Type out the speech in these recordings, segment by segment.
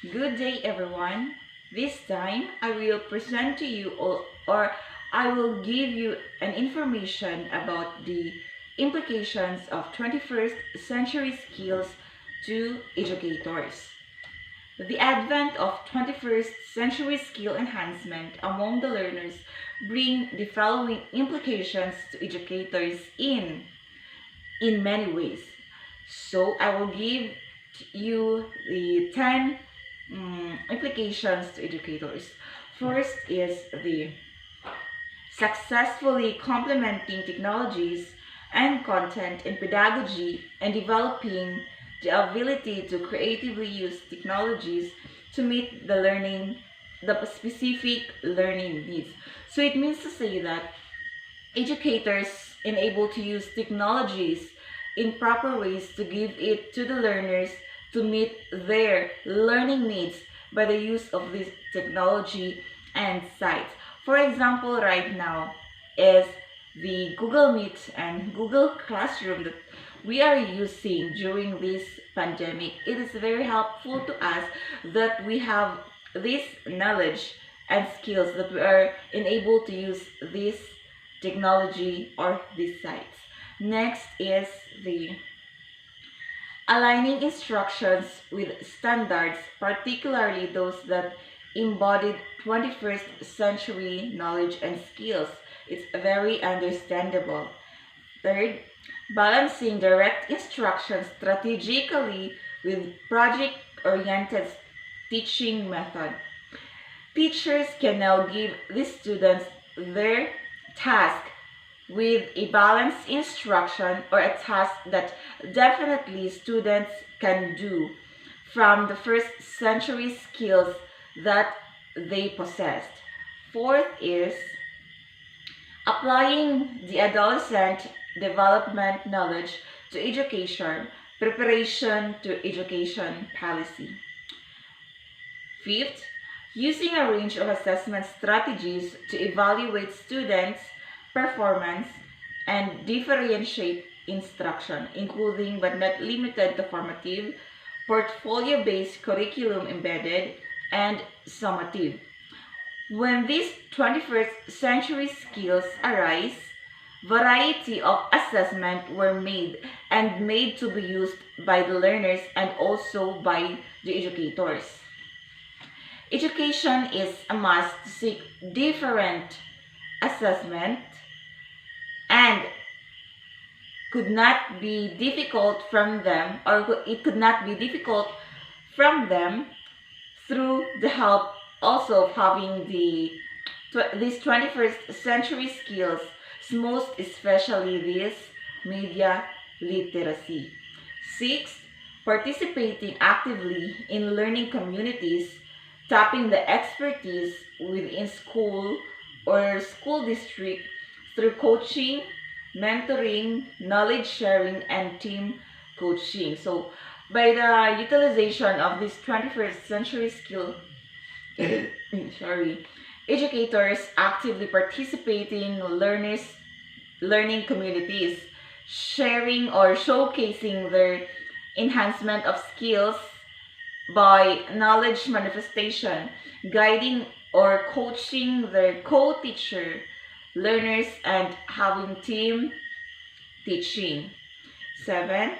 Good day, everyone. This time, I will present to you or I will give you an information about the implications of 21st century skills to educators. The advent of 21st century skill enhancement among the learners bring the following implications to educators in many ways. So I will give you the 10 implications to educators. First is the successfully complementing technologies and content in pedagogy and developing the ability to creatively use technologies to meet the specific learning needs. So it means to say that educators enable to use technologies in proper ways to give it to the learners to meet their learning needs by the use of this technology and sites. For example, right now is the Google Meet and Google Classroom that we are using during this pandemic. It is very helpful to us that we have this knowledge and skills that we are enabled to use this technology or these sites. Next is the aligning instructions with standards, particularly those that embodied 21st century knowledge and skills. It's very understandable. Third, balancing direct instruction strategically with project-oriented teaching method. Teachers can now give the students their task with a balanced instruction or a task that definitely students can do from the first century skills that they possessed. Fourth is applying the adolescent development knowledge to education, preparation to education policy. Fifth, using a range of assessment strategies to evaluate students' performance and differentiate instruction, including but not limited to formative, portfolio-based curriculum embedded, and summative. When these 21st century skills arise, variety of assessment were made and made to be used by the learners and also by the educators. Education is a must to seek different assessment and could not be difficult from them, or it could not be difficult from them through the help also of having these 21st century skills, most especially this media literacy. Sixth, participating actively in learning communities, tapping the expertise within school or school district through coaching, mentoring, knowledge sharing, and team coaching. So, by the utilization of this 21st century skill, sorry, educators actively participating learning communities, sharing or showcasing their enhancement of skills by knowledge manifestation, guiding or coaching their co-teacher, learners, and having team teaching. 7.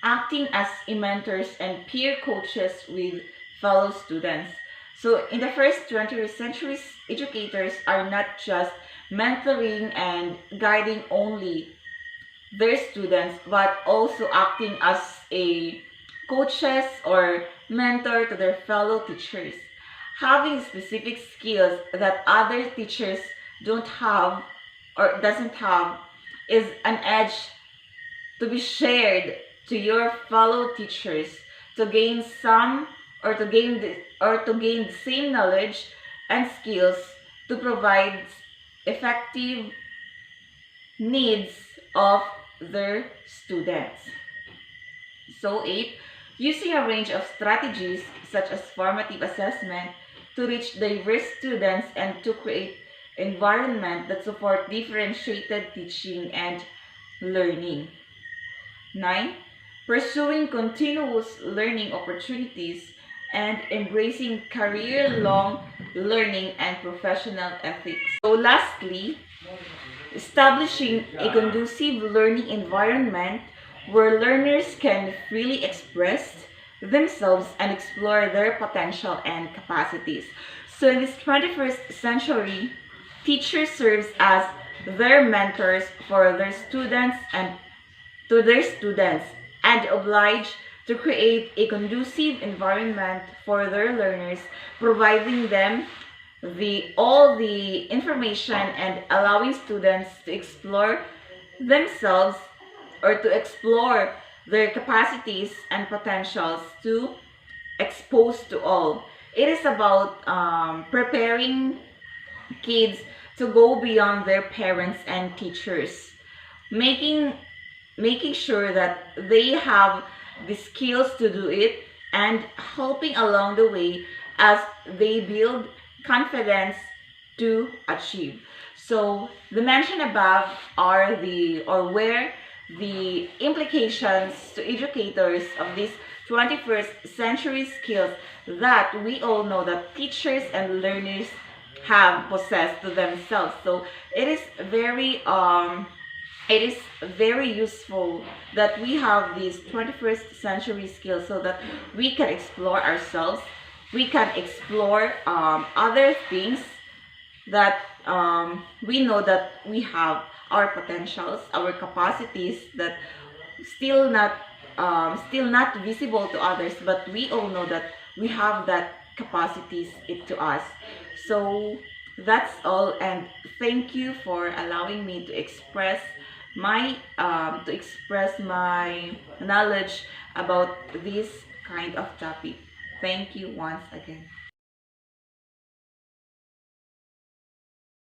Acting as mentors and peer coaches with fellow students. So in the first 20th century, educators are not just mentoring and guiding only their students, but also acting as a coaches or mentor to their fellow teachers. Having specific skills that other teachers don't have or doesn't have is an edge to be shared to your fellow teachers to gain some or to gain the same knowledge and skills to provide effective needs of their students. So 8, using a range of strategies such as formative assessment to reach diverse students and to create environment that support differentiated teaching and learning. 9, pursuing continuous learning opportunities and embracing career-long learning and professional ethics. So lastly, establishing a conducive learning environment where learners can freely express themselves and explore their potential and capacities. So in this 21st century, teacher serves as their mentors for their students and to their students and obliged to create a conducive environment for their learners, providing them all the information and allowing students to explore themselves or to explore their capacities and potentials to expose to all. It is about preparing kids to go beyond their parents and teachers, making making sure that they have the skills to do it and helping along the way as they build confidence to achieve. So the mentioned above are the or were the implications to educators of these 21st century skills that we all know that teachers and learners have possessed to themselves. So it is very useful that we have these 21st century skills so that we can explore ourselves, we can explore other things that we know that we have our potentials, our capacities that still not visible to others, but we all know that we have that capacities to us. So that's all, and thank you for allowing me to express my knowledge about this kind of topic. Thank you once again.